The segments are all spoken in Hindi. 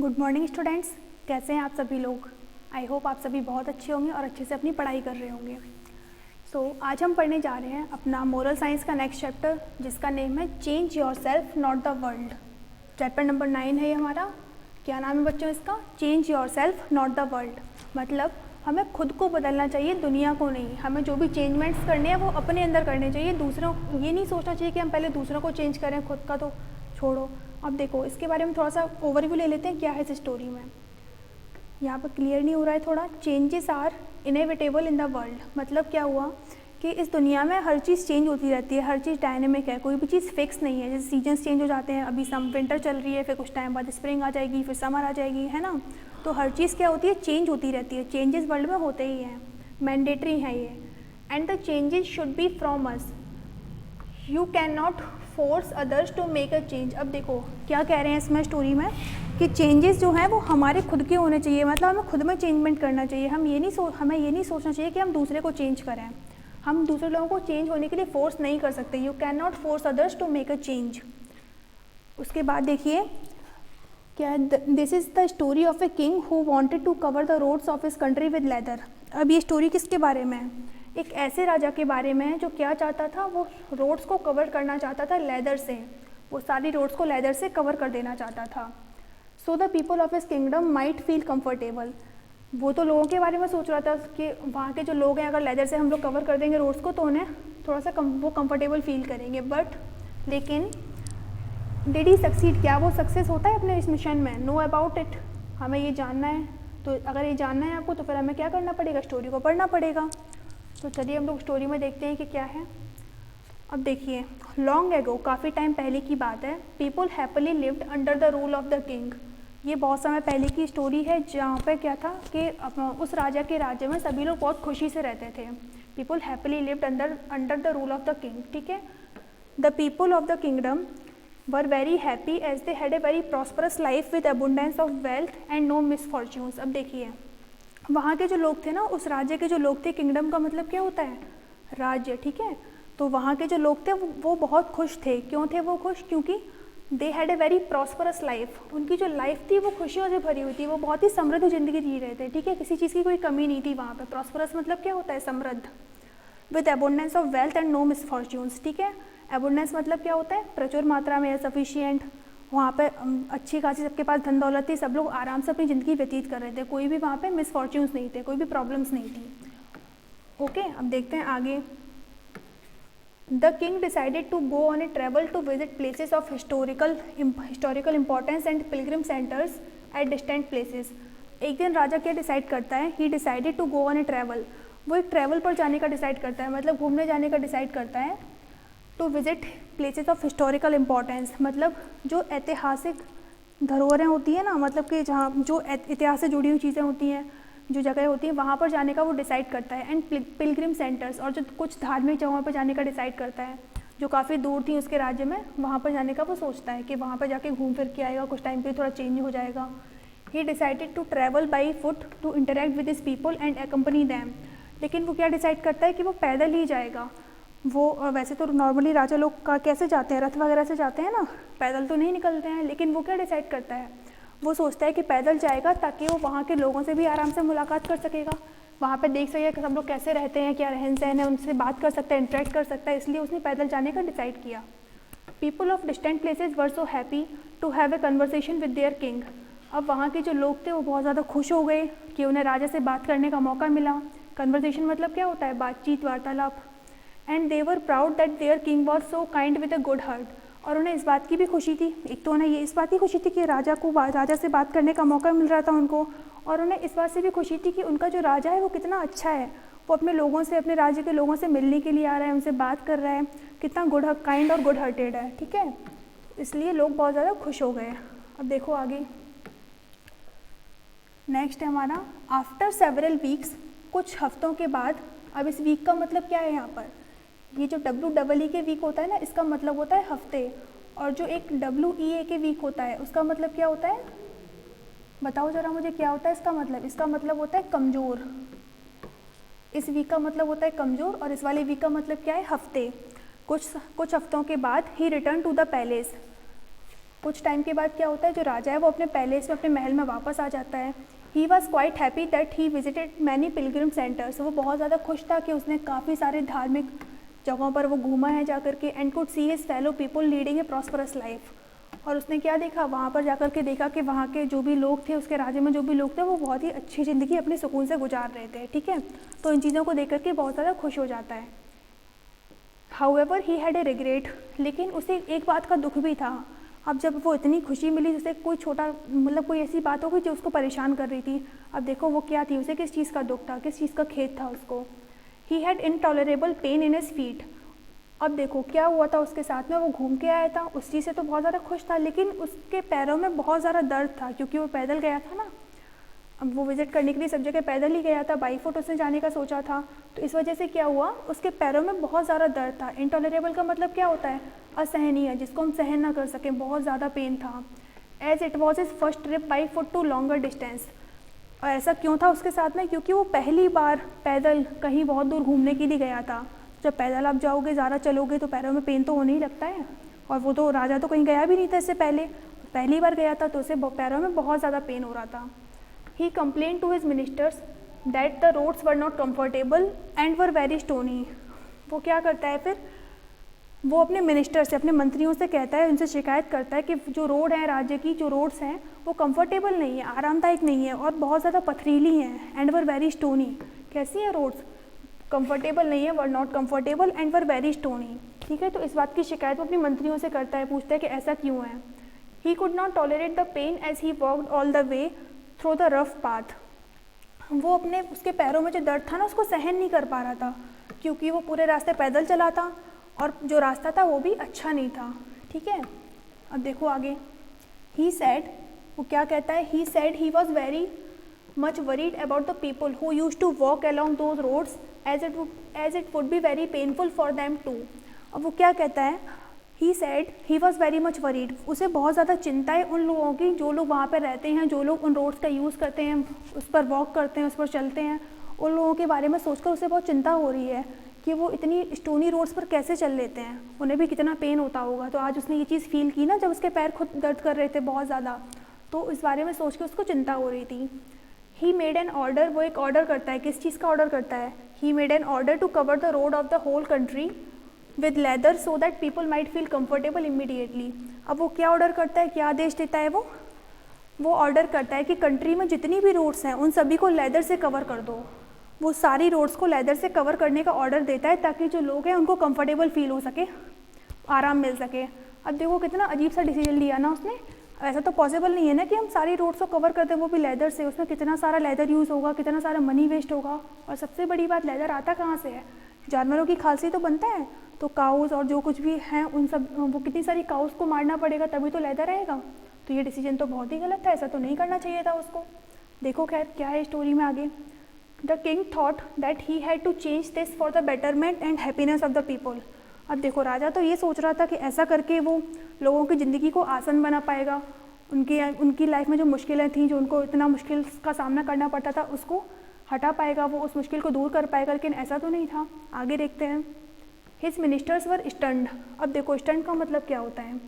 गुड मॉर्निंग स्टूडेंट्स, कैसे हैं आप सभी लोग। आई होप आप सभी बहुत अच्छे होंगे और अच्छे से अपनी पढ़ाई कर रहे होंगे। आज हम पढ़ने जा रहे हैं अपना मोरल साइंस का नेक्स्ट चैप्टर, जिसका नेम है change your self not the world. Chapter number 9 है ये हमारा। क्या नाम है बच्चों इसका? Change your self not the world. मतलब हमें खुद को बदलना चाहिए, दुनिया को नहीं। हमें जो भी चेंजमेंट्स करने हैं वो अपने अंदर करने चाहिए, दूसरों ये नहीं सोचना चाहिए कि हम पहले दूसरों को चेंज करें, खुद का तो छोड़ो। अब देखो इसके बारे में थोड़ा सा ओवरव्यू ले लेते हैं, क्या है इस स्टोरी में। यहाँ पर क्लियर नहीं हो रहा है थोड़ा। Changes are inevitable in the world. मतलब क्या हुआ कि इस दुनिया में हर चीज़ चेंज होती रहती है, हर चीज़ डायनेमिक है, कोई भी चीज़ फिक्स नहीं है। जैसे सीजन्स चेंज हो जाते हैं, अभी विंटर चल रही है, फिर कुछ टाइम बाद स्प्रिंग आ जाएगी, फिर समर आ जाएगी, है ना। तो हर चीज़ क्या होती है, चेंज होती रहती है। चेंजेस वर्ल्ड में होते ही हैं, मैंडेटरी हैं ये। And the changes should be from us. You can not force others to make a change. अब देखो क्या कह रहे हैं इसमें स्टोरी में कि चेंजेस जो हैं वो हमारे खुद के होने चाहिए। मतलब हमें खुद में चेंजमेंट करना चाहिए। हमें ये नहीं सोचना चाहिए कि हम दूसरे को चेंज करें। हम दूसरे लोगों को चेंज होने के लिए फोर्स नहीं कर सकते। You can not force others to make a change. उसके बाद देखिए क्या, this is the story of a king who wanted to cover the roads of his country with leather. अब ये स्टोरी किसके बारे में है? एक ऐसे राजा के बारे में है जो क्या चाहता था, वो रोड्स को कवर करना चाहता था लेदर से। वो सारी रोड्स को लेदर से कवर कर देना चाहता था। So the people of his kingdom might feel comfortable. वो तो लोगों के बारे में सोच रहा था कि वहाँ के जो लोग हैं, अगर लेदर से हम लोग कवर कर देंगे रोड्स को तो उन्हें थोड़ा सा वो कंफर्टेबल फील करेंगे। बट लेकिन डिड ही सक्सीड? क्या वो सक्सेस होता है अपने इस मिशन में? Know about it. हमें ये जानना है। तो अगर ये जानना है आपको तो फिर हमें क्या करना पड़ेगा, स्टोरी को पढ़ना पड़ेगा। तो चलिए हम लोग स्टोरी में देखते हैं कि क्या है। अब देखिए, लॉन्ग एगो, काफ़ी टाइम पहले की बात है, people happily lived under the rule of the king. ये बहुत समय पहले की स्टोरी है, जहाँ पे क्या था कि उस राजा के राज्य में सभी लोग बहुत खुशी से रहते थे। People happily lived under the rule of the king. ठीक है। The people of the kingdom were very happy as they had a very prosperous life with abundance of wealth and no misfortunes. अब देखिए वहाँ के जो लोग थे ना, उस राज्य के जो लोग थे, किंगडम का मतलब क्या होता है? राज्य। ठीक है। तो वहाँ के जो लोग थे वो बहुत खुश थे। क्यों थे वो खुश? क्योंकि दे had a very prosperous life. उनकी जो लाइफ थी वो खुशियों से भरी हुई थी, वो बहुत ही समृद्ध ज़िंदगी जी रहे थे। ठीक है। किसी चीज़ की कोई कमी नहीं थी वहाँ पे। प्रॉस्परस मतलब क्या होता है? समृद्ध। With abundance of wealth and no misfortunes. ठीक है। अबुंडेंस मतलब क्या होता है? प्रचुर मात्रा में, सफिशिएंट। वहाँ पे अच्छी खासी सबके पास धन दौलत थी, सब लोग आराम से अपनी ज़िंदगी व्यतीत कर रहे थे, कोई भी वहाँ पे मिसफॉर्च्यून्स नहीं थे, कोई भी प्रॉब्लम्स नहीं थी। ओके। अब देखते हैं आगे। The king decided to go on a travel to visit places of historical importance and pilgrim centres at distant places. एक दिन राजा क्या डिसाइड करता है? He decided to go on a travel. वो एक ट्रैवल पर जाने का डिसाइड करता है, मतलब घूमने जाने का डिसाइड करता है। To visit places of historical importance, मतलब जो ऐतिहासिक धरोहरें होती है ना, मतलब कि जहाँ जो इतिहास से जुड़ी हुई चीज़ें होती हैं, जो जगह होती हैं, वहाँ पर जाने का वो डिसाइड करता है। एंड पिलग्रिम सेंटर्स, और जो कुछ धार्मिक जगहों पर जाने का डिसाइड करता है जो काफ़ी दूर थी उसके राज्य में, वहाँ पर जाने का वो सोचता है कि वहाँ पर जाके घूम फिर के आएगा, कुछ टाइम के लिए थोड़ा चेंज हो जाएगा। He decided to travel by foot to interact with this people and accompany them. लेकिन वो क्या डिसाइड करता है कि वो पैदल ही जाएगा। वो वैसे तो नॉर्मली राजा लोग का कैसे जाते हैं, रथ वगैरह से जाते हैं ना, पैदल तो नहीं निकलते हैं। लेकिन वो क्या डिसाइड करता है? वो सोचता है कि पैदल जाएगा ताकि वो वहाँ के लोगों से भी आराम से मुलाकात कर सकेगा, वहाँ पे देख सकेगा कि सब लोग कैसे रहते हैं, क्या रहन सहन है, उनसे बात कर सकता है, इंटरेक्ट कर सकता है। इसलिए उसने पैदल जाने का डिसाइड किया। People of distant places were so happy to have a conversation with their king. अब वहाँ के जो लोग थे वो बहुत ज़्यादा खुश हो गए कि उन्हें राजा से बात करने का मौका मिला। कन्वर्सेशन मतलब क्या होता है? बातचीत, वार्तालाप। And they were proud that there king was so kind with a good heart. और उन्हें इस बात की भी खुशी थी, एक तो उन्हें ये इस बात की खुशी थी कि राजा से बात करने का मौका मिल रहा था उनको, और उन्हें इस बात से भी खुशी थी कि उनका जो राजा है वो कितना अच्छा है, वो अपने लोगों से, अपने राज्य के लोगों से मिलने के लिए आ रहा है, उनसे बात कर रहा है, कितना काइंड और गुड हार्टेड है। ठीक है। इसलिए लोग बहुत ज़्यादा खुश हो गए। अब देखो आगे नेक्स्ट है हमारा आफ्टर सेवरल वीक्स। कुछ हफ्तों के बाद। अब इस वीक का मतलब क्या है यहाँ पर? ये जो WEE के वीक होता है ना, इसका मतलब होता है हफ्ते। और जो एक WEA के वीक होता है उसका मतलब क्या होता है? बताओ ज़रा मुझे, क्या होता है इसका मतलब? इसका मतलब होता है कमज़ोर। इस वीक का मतलब होता है कमज़ोर, और इस वाले वीक का मतलब क्या है? हफ्ते। कुछ हफ्तों के बाद ही रिटर्न टू द पैलेस। कुछ टाइम के बाद क्या होता है, जो राजा है वो अपने पैलेस में, अपने महल में वापस आ जाता है। He was quite happy that he visited many Pilgrim centres. वो बहुत ज़्यादा खुश था कि उसने काफ़ी सारे धार्मिक जगहों पर वो घूमा है जाकर के, and could see his fellow people leading a prosperous life. और उसने क्या देखा, वहाँ पर जाकर के देखा कि वहाँ के जो भी लोग थे, उसके राज्य में जो भी लोग थे, वो बहुत ही अच्छी ज़िंदगी अपने सुकून से गुजार रहे थे। ठीक है, तो इन चीज़ों को देख करके बहुत ज़्यादा खुश हो जाता है। However he had a regret, लेकिन उसे एक बात का दुख भी था। अब जब वो इतनी खुशी मिली, जैसे कोई छोटा मतलब कोई ऐसी बात होगी जो उसको परेशान कर रही थी, अब देखो वो क्या थी, उसे किस चीज़ का दुख था, किस चीज़ का खेद था उसको। He had intolerable pain in his feet. अब देखो क्या हुआ था उसके साथ में, वो घूम के आया था, उस चीज़ से तो बहुत ज़्यादा खुश था, लेकिन उसके पैरों में बहुत ज़्यादा दर्द था, क्योंकि वो पैदल गया था ना। अब वो विज़िट करने के लिए सब जगह पैदल ही गया था, बाई फुट उसने जाने का सोचा था, तो इस वजह से क्या हुआ, उसके पैरों में बहुत ज़्यादा दर्द था। इनटॉलरेबल का मतलब क्या होता है, असहनीय, जिसको हम सहन ना कर सकें, बहुत ज़्यादा पेन था। As it was is first trip by foot to longer distance. और ऐसा क्यों था उसके साथ में, क्योंकि वो पहली बार पैदल कहीं बहुत दूर घूमने के लिए गया था। जब पैदल आप जाओगे, ज़्यादा चलोगे तो पैरों में पेन तो होने ही लगता है, और वो तो राजा तो कहीं गया भी नहीं था इससे पहले, पहली बार गया था, तो उसे पैरों में बहुत ज़्यादा पेन हो रहा था। He complain to his ministers that the roads were not comfortable and were very stony. वो क्या करता है फिर, वो अपने मिनिस्टर से, अपने मंत्रियों से कहता है, उनसे शिकायत करता है कि जो रोड है, राज्य की जो रोड्स हैं, वो कंफर्टेबल नहीं है, आरामदायक नहीं है, और बहुत ज़्यादा पथरीली हैं। एंड वर वेरी स्टोनी, कैसी है रोड्स, कंफर्टेबल नहीं है, were not comfortable and were very stony. ठीक है, तो इस बात की शिकायत वो अपनी मंत्रियों से करता है, पूछता है कि ऐसा क्यों है। He could not tolerate the pain as he walked all the way through the rough path. वो अपने, उसके पैरों में जो दर्द था ना, उसको सहन नहीं कर पा रहा था, क्योंकि वो पूरे रास्ते पैदल चला था, और जो रास्ता था वो भी अच्छा नहीं था। ठीक है, अब देखो आगे। ही सैड, वो क्या कहता है, he said he was very much worried about the people who use to walk along those roads as it would be very painful for them too. अब वो क्या कहता है, he said he was very much worried, उसे बहुत ज़्यादा चिंता है उन लोगों की जो लोग वहाँ पर रहते हैं, जो लोग उन रोड्स का यूज़ करते हैं, उस पर वॉक करते हैं, उस पर चलते हैं, उन लोगों के बारे में सोचकर उसे बहुत चिंता हो रही है कि वो इतनी स्टोनी रोड्स पर कैसे चल लेते हैं, उन्हें भी कितना पेन होता होगा। तो आज उसने ये चीज़ फील की ना, जब उसके पैर खुद दर्द कर रहे थे बहुत ज़्यादा, तो इस बारे में सोच के उसको चिंता हो रही थी। ही मेड एन ऑर्डर, वो एक ऑर्डर करता है, किस चीज़ का ऑर्डर करता है, he made an order to cover the road of the whole country with leather so that people might feel comfortable immediately. अब वो क्या ऑर्डर करता है, क्या आदेश देता है, वो ऑर्डर करता है कि कंट्री में जितनी भी रोड्स हैं उन सभी को लेदर से कवर कर दो। वो सारी रोड्स को लेदर से कवर करने का ऑर्डर देता है, ताकि जो लोग हैं उनको कंफर्टेबल फील हो सके, आराम मिल सके। अब देखो कितना अजीब सा डिसीजन लिया ना उसने, ऐसा तो पॉसिबल नहीं है ना कि हम सारी रोड्स को कवर कर दें, वो भी लेदर से, उसमें कितना सारा लेदर यूज़ होगा, कितना सारा मनी वेस्ट होगा, और सबसे बड़ी बात, लेदर आता कहाँ से है, जानवरों की खाल से तो बनता है, तो काउज़ और जो कुछ भी हैं उन सब, वो कितनी सारी काउज़ को मारना पड़ेगा तभी तो लेदर आएगा। तो ये डिसीजन तो बहुत ही गलत था, ऐसा तो नहीं करना चाहिए था उसको। देखो खैर क्या है स्टोरी में आगे। The king thought that he had to change this for the betterment and happiness of the people. अब देखो राजा तो ये सोच रहा था कि ऐसा करके वो लोगों की ज़िंदगी को आसान बना पाएगा, उनकी लाइफ में जो मुश्किलें थीं, जो उनको इतना मुश्किल का सामना करना पड़ता था, उसको हटा पाएगा, वो उस मुश्किल को दूर कर पाएगा, लेकिन ऐसा तो नहीं था। आगे देखते हैं। हिज मिनिस्टर्स वर स्टन्ड। अब देखो स्टंट का मतलब क्या होता है,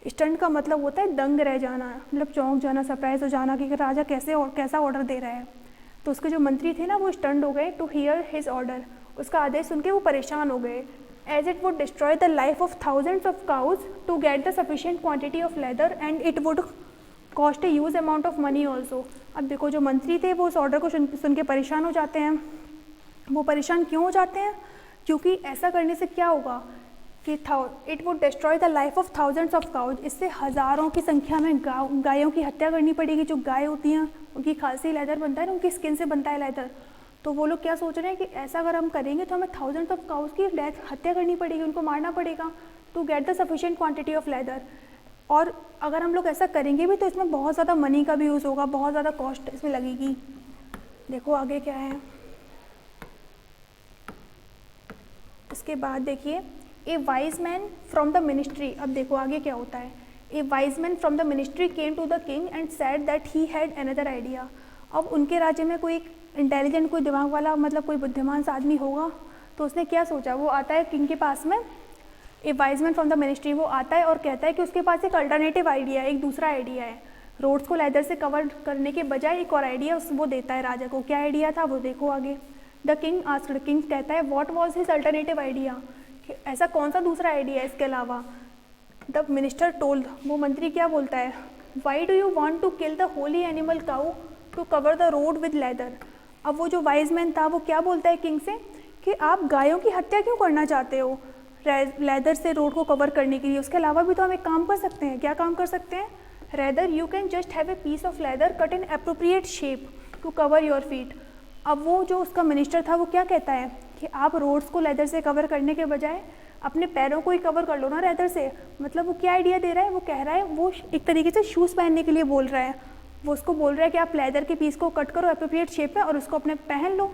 स्टंट का मतलब होता है दंग रह जाना, मतलब चौंक जाना, सरप्राइज हो जाना कि राजा कैसा ऑर्डर दे रहा है। तो उसके जो मंत्री थे ना, वो स्टंड हो गए टू हियर हिज ऑर्डर, उसका आदेश सुन के वो परेशान हो गए। As it would destroy the life of thousands of cows to get the sufficient quantity of leather and it would cost a huge amount of money also. अब देखो जो मंत्री थे वो उस ऑर्डर को सुन के परेशान हो जाते हैं। वो परेशान क्यों हो जाते हैं, क्योंकि ऐसा करने से क्या होगा कि it would destroy the life of thousands of cause, इससे हज़ारों की संख्या में गायों की हत्या करनी पड़ेगी। जो गाय होती हैं उनकी खाल से लेदर बनता है ना, उनकी स्किन से बनता है लेदर। तो वो लोग क्या सोच रहे हैं कि ऐसा अगर हम करेंगे तो हमें थाउजेंड्स ऑफ काउज की हत्या करनी पड़ेगी, उनको मारना पड़ेगा to get the sufficient quantity of leather. और अगर हम लोग ऐसा करेंगे भी तो इसमें बहुत ज़्यादा मनी का भी यूज़ होगा, बहुत ज़्यादा कॉस्ट इसमें लगेगी। देखो आगे क्या है। इसके बाद देखिए, a wise man from the ministry. अब देखो आगे क्या होता है। A wise man from the ministry came to the king and said that he had another idea. अब उनके राज्य में कोई इंटेलिजेंट, कोई दिमाग वाला, मतलब कोई बुद्धिमान सा आदमी होगा, तो उसने क्या सोचा, वो आता है किंग के पास में ए wise man from the ministry वो आता है और कहता है कि उसके पास एक अल्टरनेटिव आइडिया है, एक दूसरा आइडिया है। रोड्स को लेदर से कवर करने के बजाय एक और आइडिया वो देता है राजा को। क्या आइडिया था वो देखो आगे। द किंग आस्क्ड, किंग कहता है what was his alternative idea, ऐसा कौन सा दूसरा आइडिया है इसके अलावा। द मिनिस्टर टोल्ड, वो मंत्री क्या बोलता है, why do you want to kill the holy animal cow to cover the road with leather. अब वो जो वाइज मैन था वो क्या बोलता है किंग से कि आप गायों की हत्या क्यों करना चाहते हो लेदर से रोड को कवर करने के लिए, उसके अलावा भी तो हम एक काम कर सकते हैं। क्या काम कर सकते हैं, rather you can just have a piece of leather cut in appropriate shape to cover your feet. अब वो जो उसका मिनिस्टर था वो क्या कहता है कि आप रोड्स को लेदर से कवर करने के बजाय अपने पैरों को ही कवर कर लो ना लेदर से। मतलब वो क्या आइडिया दे रहा है, वो कह रहा है, वो एक तरीके से शूज़ पहनने के लिए बोल रहा है। वो उसको बोल रहा है कि आप लेदर के पीस को कट करो अप्रोप्रिएट शेप में और उसको अपने पहन लो,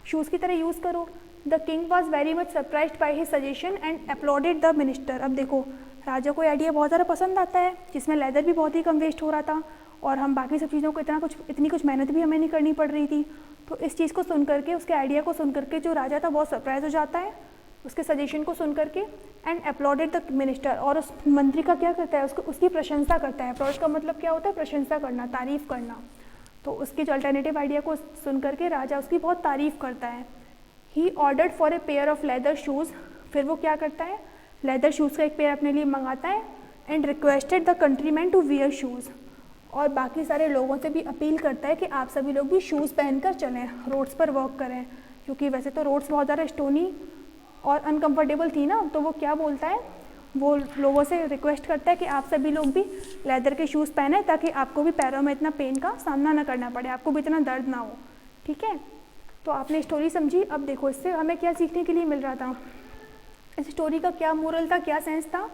शूज़ की तरह यूज़ करो। The king was very much surprised by his suggestion and uploaded the minister. अब देखो राजा को आइडिया बहुत ज़्यादा पसंद आता है जिसमें लेदर भी बहुत ही कम वेस्ट हो रहा था और हम बाकी सब चीज़ों को इतनी कुछ मेहनत भी हमें नहीं करनी पड़ रही थी। तो इस चीज़ को सुन करके, उसके आइडिया को सुन करके जो राजा था बहुत सरप्राइज हो जाता है उसके सजेशन को सुन करके एंड अपलॉडेड द मिनिस्टर। और उस मंत्री का क्या करता है, उसकी प्रशंसा करता है। अपलॉड का मतलब क्या होता है, प्रशंसा करना, तारीफ़ करना। तो उसके जो अल्टरनेटिव आइडिया को सुन करके राजा उसकी बहुत तारीफ़ करता है। He ordered for a pair of leather shoes, फिर वो क्या करता है, लेदर शूज़ का एक पेयर अपने लिए मंगाता है and requested the countryman to wear shoes. और बाकी सारे लोगों से भी अपील करता है कि आप सभी लोग भी शूज़ पहनकर चलें, रोड्स पर वॉक करें, क्योंकि वैसे तो रोड्स बहुत ज़्यादा स्टोनी और अनकंफर्टेबल थी ना। तो वो क्या बोलता है, वो लोगों से रिक्वेस्ट करता है कि आप सभी लोग भी लेदर के शूज़ पहने ताकि आपको भी पैरों में इतना पेन का सामना ना करना पड़े, आपको भी इतना दर्द ना हो। ठीक है, तो आपने स्टोरी समझी। अब देखो इससे हमें क्या सीखने के लिए मिल रहा था, इस स्टोरी का क्या मोरल था, क्या सेंस था।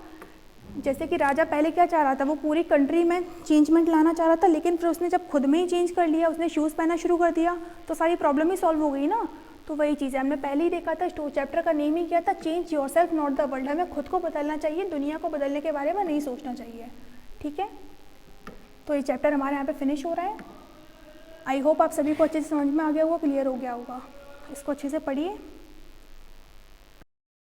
जैसे कि राजा पहले क्या चाह रहा था, वो पूरी कंट्री में चेंजमेंट लाना चाह रहा था, लेकिन फिर उसने जब खुद में ही चेंज कर लिया, उसने शूज़ पहनना शुरू कर दिया तो सारी प्रॉब्लम ही सॉल्व हो गई ना। तो वही चीज़ है, हमने पहले ही देखा था, चैप्टर का नेम ही क्या था, change yourself not the world. हमें खुद को बदलना चाहिए, दुनिया को बदलने के बारे में नहीं सोचना चाहिए। ठीक है, तो ये चैप्टर हमारे यहाँ पे फिनिश हो रहा है। आई होप आप सभी को अच्छे से समझ में आ गया होगा, क्लियर हो गया होगा। इसको अच्छे से पढ़िए।